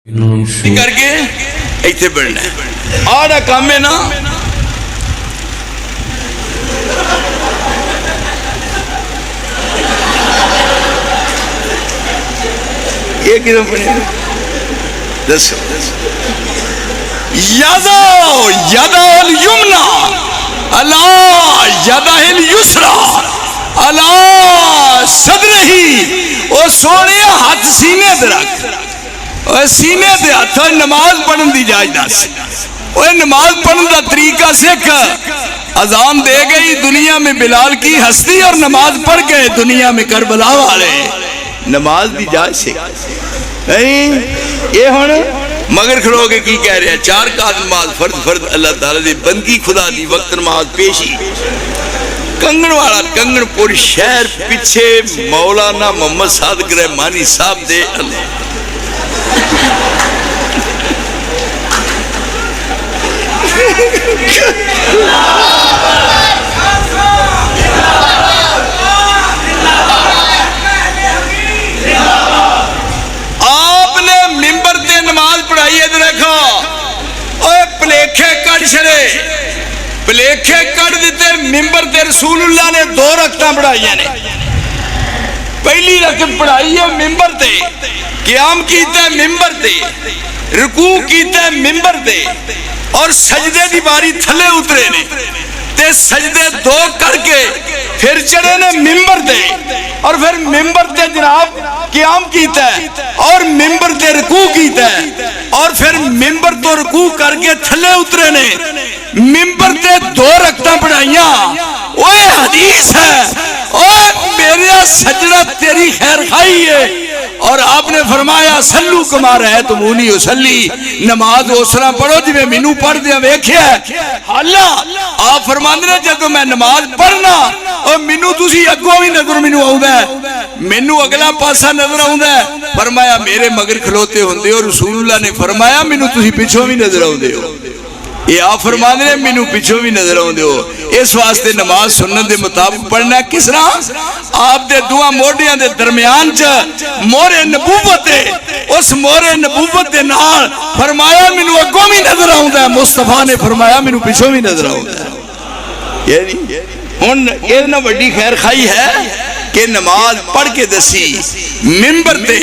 کر کے ایتھے بڑھنا ہے آڑا کام ہے نا یہ کدھر پڑھے دسو یدو الیمنا علی یدہ الیسرا علی صدرہی او سونے ہاتھ سینے دے رکھ سینے دے ہاتھ نماز پڑھن دی جائے دس نماز پڑھن دا طریقہ سکھ اذان دے گئی دنیا میں بلال کی ہستی اور نماز پڑھ گئے دنیا میں کربلا والے نماز دی جائے سکھ یہ ہون مگر کھڑو گے کی کہہ رہے ہیں چار کات نماز فرض اللہ تعالیٰ دی بندگی خدا دی وقت نماز پیشی کنگن والا کنگن پوری شہر پیچھے مولانا محمد صادق رحمانی صاحب دے اللہ آپ نے ممبر تے نماز پڑھائی ہے دیکھو اوے پلیکھے کٹ چھڑے پلیکھے کٹ دیتے ممبر تے رسول اللہ نے 2 رکعتاں پڑھائی نے پہلی رکعت پڑھائی ہے ممبر تے قیام کیتا ہے ممبر تے رکوع کیتا ہے ممبر تے اور سجدے دی باری تھلے اترے نے تے سجدے 2 کر کے پھر چڑھے نے ممبر تے اور پھر ممبر تے جناب قیام کیتا ہے اور ممبر تے رکوع کیتا ہے اور پھر ممبر تو رکوع کر کے تھلے اترے نے ممبر تے 2 رکعتاں پڑھائیاں اوے حدیث ہے اوے میرا سجدہ تیری خیر خائی ہے اور آپ نے فرمایا سلو کما رہے تمونی اسلی نماز اسرا پڑھو جی میں مینو پڑھ دیا ویکھیا ہے حالا آپ فرماندے نے جدو میں نماز پڑھنا اور مینو تسی اگوں بھی نظر مینو آوندا ہے مینو اگلا پاسا نظر آوندا ہے فرمایا میرے مگر کھلوتے ہوندے اور رسول اللہ نے فرمایا مینو تسی پیچھوں بھی نظر آوندے ہو یہ آپ فرماندے نے مینو پیچھوں بھی نظر آوندے ہو اس واسطے نماز سنت دے مطابق پڑھنا کس طرح آپ دے دعا موڑیاں دے درمیان چ مورے نبوت ہے اس مورے نبوت دے نال فرمایا مینو اگوں بھی نظر آوندا ہے مصطفیٰ نے فرمایا مینو پیچھوں بھی نظر آوندا ہے یعنی ہن یہ نہ بڑی خیر خائی ہے کہ نماز پڑھ کے دسی ممبر تے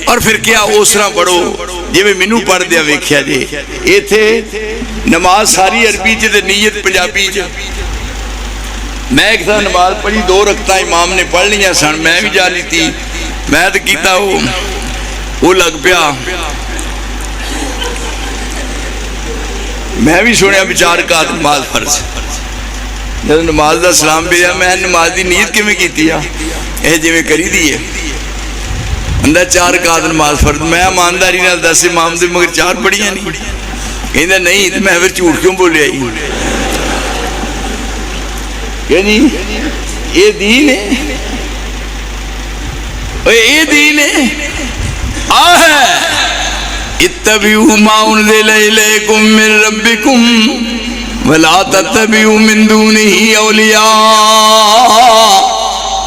اور پھر کیا اوسرا پڑھو جی میں مینو پڑھ دیا ویکھیا جی ایتھے نماز ساری عربی چ تے نیت پنجابی چ میں ایک تھا نماز پڑھی 2 رکعتاں امام نے پڑھ لیاں سن میں بھی جا لی تھی میں تو کیتا وہ لگ پیا میں بھی سنیا بھی 4 رکعت نماز فرض جب نماز دا سلام پیا میں نماز دی نیت کیویں کیتی ہے اے جویں کری دی ہے اندر 4 رکعت نماز فرض میں ایمانداری نال دس امام دے مگر 4 پڑھیاں نہیں کہندا نہیں تے میں پھر جھوٹ کیوں بولیا یعنی یہ دین ہے یہ دین ہے آہے اتبعوا ما انزل الیکم من ربکم ولا تتبعوا من دونه اولیاء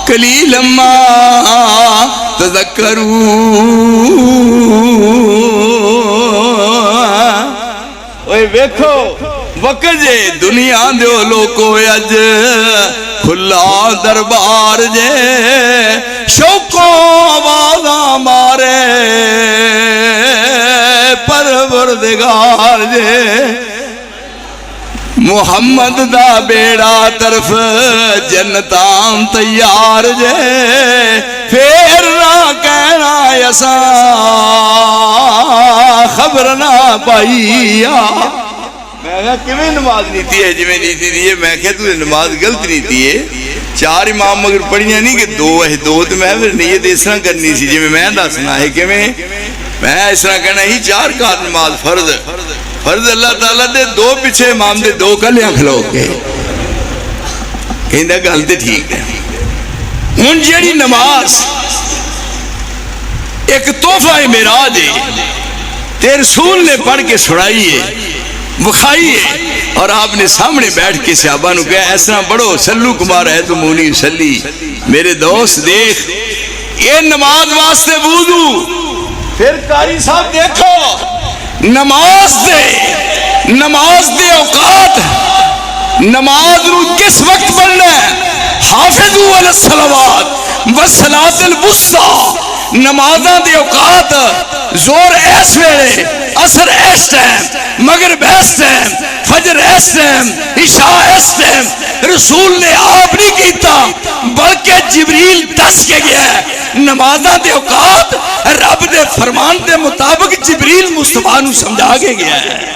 قلیلا ما تذکرون اوے ویکھو وقت جے دنیا دیو لوکو اج کھلا دربار جے شوقوں آوازاں مارے پروردگار جے محمد دا بیڑا طرف جنتاں تیار جے پھر نہ کہنا یسا خبر نہ پائیا میں کہا کیویں نماز نیتی ہے جی میں نیتی دی ہے میں کہا تو نماز غلط نیتی ہے 4 امام مگر پڑھیاں نہیں کہ 2 ہے 2 تو میں پھر نیت اس طرح کرنی سی جی میں دسنا ہے کہ میں اس طرح کہنا ہی 4 رکعت نماز فرض اللہ تعالیٰ دے 2 پیچھے امام دے 2 کلیاں کھلو کے کہندہ گل تے ٹھیک ہے ہن جیڑی نماز ایک تحفہ معراج ہے تے رسول نے پڑھ کے سنائی ہے بخائی ہے اور آپ نے سامنے بیٹھ کے صحابہ نو کہا ایسا پڑھو سلو کما رہے تو مونی سلی میرے دوست دیکھ یہ نماز واسطے وضو پھر قاری صاحب دیکھو نماز دے اوقات، نماز نو کس وقت پڑھنا ہے؟ حافظوا علی الصلوات والصلاۃ الوسطی، نمازاں دے اوقات زور اس ویلے، عصر اس ٹائم، مغرب اس ٹائم، فجر اس ٹائم، عشاء اس ٹائم رسول نے آپ نہیں کیتا بلکہ جبریل دس کے گیا ہے۔ نمازاں دے اوقات رب دے فرمان دے مطابق جبریل مصطفیٰ نو سمجھا کے گیا ہے۔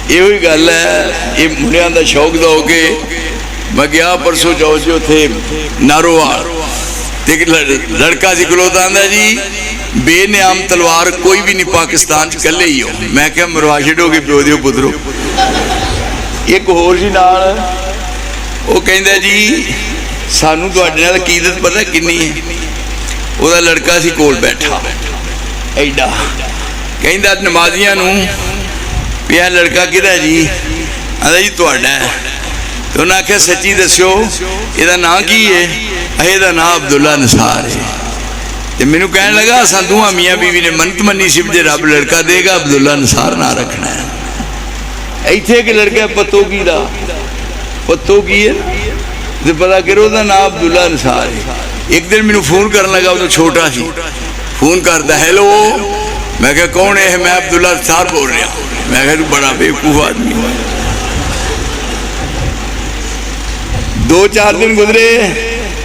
یہ ہوئی گل ہے، یہ منڈیاں دا شوق دا ہو کے میں گیا پرسوں جو تھے نارووال، ایک لڑکا سی کلوتا آندا جی بے نیام تلوار کوئی بھی نہیں پاکستان کلے ہی ہو۔ میں کہا مروا چھڈو گے پیو دیو پترو۔ ایک ہور جی نال وہ کہندا جی سانو تواڈے نال عقیدت پتہ کنی ہے؟ وہ دا لڑکا سی کول بیٹھا ایڈا، کہندا نمازیاں نو یہ لڑکا کدھا جی؟ آندا جی تواڈا ہے۔ تو انہاں آکھیا سچی دسیو یہ دا نام کی ہے؟ یہ دا نام عبداللہ نثار ہے۔ تے مینوں کہن لگا اساں دوواں میاں بیوی نے منت منی سی جے رب لڑکا دے گا عبداللہ نثار نہ رکھنا ہے۔ ایتھے کہ لڑکا پتو کی دا پتو کی ہے تے پتہ کرو دا نام عبداللہ نثار ہے۔ ایک دن مینوں فون کرن لگا، وہ چھوٹا سی، فون کردا ہیلو، میں کہا کون ہے؟ میں عبداللہ نثار بول رہا ہوں۔ میں کہا تو بڑا بیوقوف آدمی۔ دو چار دن گزرے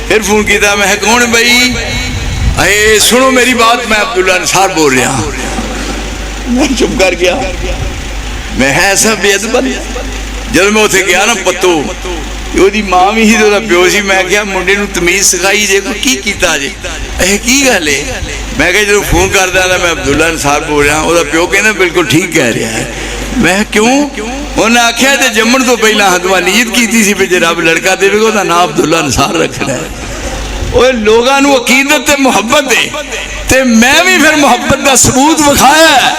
پھر فون کیتا، میں کون ہے بھائی؟ اے سنو میری بات، میں عبداللہ نثار بول رہا ہوں۔ میں چپ کر گیا، میں ایسا بے ادب جب میں اتنے گیا نا پتو وہ دی ماں بھی ہی تو پیو سی، میں کہا منڈے نو تمیز سکھائی جے کی کیتا جے؟ اے کی گل ہے؟ میں کہا جب فون کر دیا میں عبداللہ نثار بول رہا ہوں، وہ پیو کہنا بالکل ٹھیک کہہ رہا ہے۔ میں کیوں؟ انہوں نے آکھیا تے جمن تو پہلا ہدوا نیت کیتی سی پہ جے رب لڑکا دے گا دا نام عبداللہ نثار رکھنا ہے۔ وہ لوگاں نو عقیدت تے محبت دے تے میں بھی پھر محبت دا ثبوت بکھایا ہے۔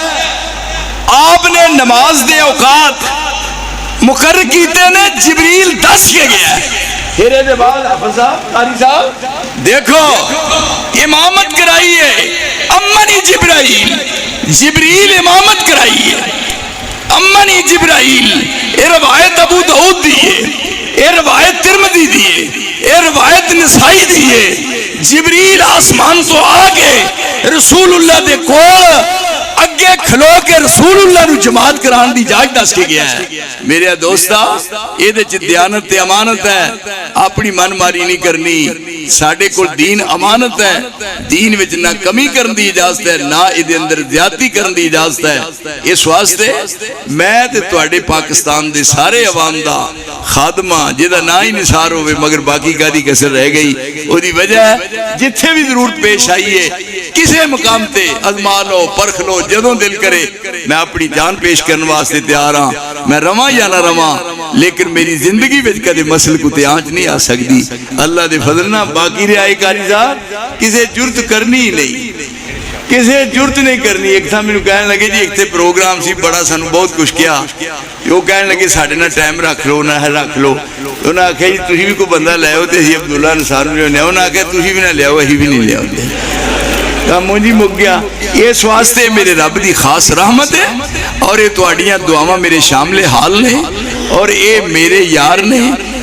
آپ نے نماز دے اوقات مقرر کیتے نے، جبریل دس کے گیا ہے۔ پھر دے بعد حافظ صاحب قاری صاحب دیکھو امامت کرائی ہے امنی جبرائیل، جبریل امامت کرائی ہے امنی جبرائیل۔ یہ روایت ابو داؤد دیئے، یہ روایت ترمذی دیئے، یہ روایت نسائی دیئے۔ جبریل آسمان تو آگے رسول اللہ دے کول اگے کھلو کے رسول اللہ نو جماعت کران دی جاج دس کے گیا ہے۔ میرے دوستا یہ دے دیانت تے امانت ہے، اپنی من ماری نہیں کرنی۔ ساڑھے کل دین امانت ہے، دین وچ نہ کمی کرن دی اجازت ہے نہ ادھے اندر زیادتی کرن دی اجازت ہے۔ اس واسطے میں تے تواڈے پاکستان دے سارے عوام دا خادمہ جہاں نہ ہی نثار ہوئے مگر باقی کا دی کسر رہ گئی، وہ دی وجہ ہے جتھے بھی ضرورت پیش آئی ہے کسے مقام تے ازما لو پرکھ لو، جدوں دل کرے میں اپنی جان پیش کرنے واسطے تیار ہاں۔ میں رواں یا نہ رواں لیکن میری زندگی وچ کدے مسل کو تے آنچ نہیں آ سکتی۔ اللہ دے فضل نہ باقی رہائی قاری صاحب کسے جرت کرنی ہی نہیں، کسے جرت نہیں کرنی۔ ایک تھا میں کہنے لگے جی ایک تھے پروگرام سی بڑا سانو بہت کچھ کیا، وہ کہنے لگے ساڑھے نہ ٹائم رکھ لو نہ رکھ لو۔ انہوں نے آکھا جی تُسی بھی کوئی بندہ لے ہو تے عبداللہ نثار نے انہوں نے آکھا تُسی بھی نہ لے ہو، ہی بھی نہیں لے ہو۔ مجھے مک گیا۔ اس واسطے میرے رب دی خاص رحمت ہے اور یہ تواڈیاں دعاواں میرے شامل حال نے اور یہ میرے یار نے۔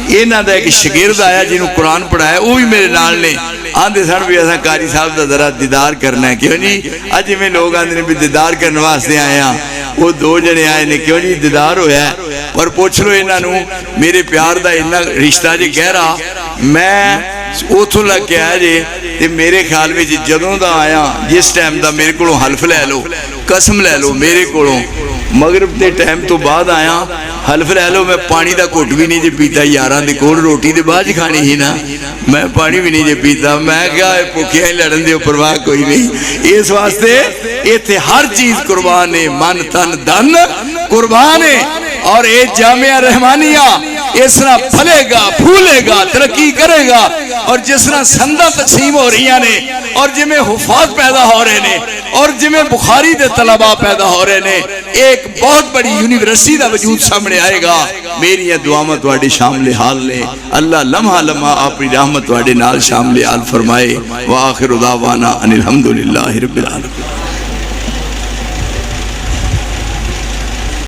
یہ نہ دا ایک شگرد آیا جنہوں قرآن پڑھایا وہ بھی میرے نال نے، آندے سن بھی ایسا قاری صاحب دا ذرا دیدار کرنا ہے۔ کیوں جی اج میں لوگ آندے نے بھی دیدار کرنے واسطے آئے ہیں، وہ دو جنے آئے نے، کیوں جی دیدار ہویا ہے اور پوچھ لو انہاں نو میرے پیار دا اتنا رشتہ جے گہرا۔ میں اتوں لگ کے آیا جے تے میرے خیال میں جدوں دا آیا جس ٹائم دا میرے کو حلف لے لو قسم لے لو میرے کو مغرب دے ٹائم تو بعد آیا حلف لے لو میں پانی دا گھٹ بھی نہیں جے پیتا، یاراں دے کول روٹی دے بعد کھانی ہی نا، میں پانی بھی نہیں جے پیتا۔ میں کہا بھوکیاں لڑن دے پرواہ کوئی نہیں۔ اس واسطے ایتھے ہر چیز قربان ہے، من تن دن قربان ہے اور اے جامعہ رحمانیہ اس طرح پھلے گا پھولے گا ترقی کرے گا اور جس طرح سندہ تقسیم ہو رہی ہیں اور جی میں حفاظ پیدا ہو رہے ہیں اور جمیں بخاری دے طلبہ پیدا ہو رہے نے ایک بہت بڑی یونیورسٹی دا وجود سامنے آئے گا میری دعاواں تواڈے شامل حال نے اللہ لمحہ لمحہ اپنی رحمت تواڈے نال شامل حال فرمائے وآخر دعوانا ان الحمدللہ رب العالمین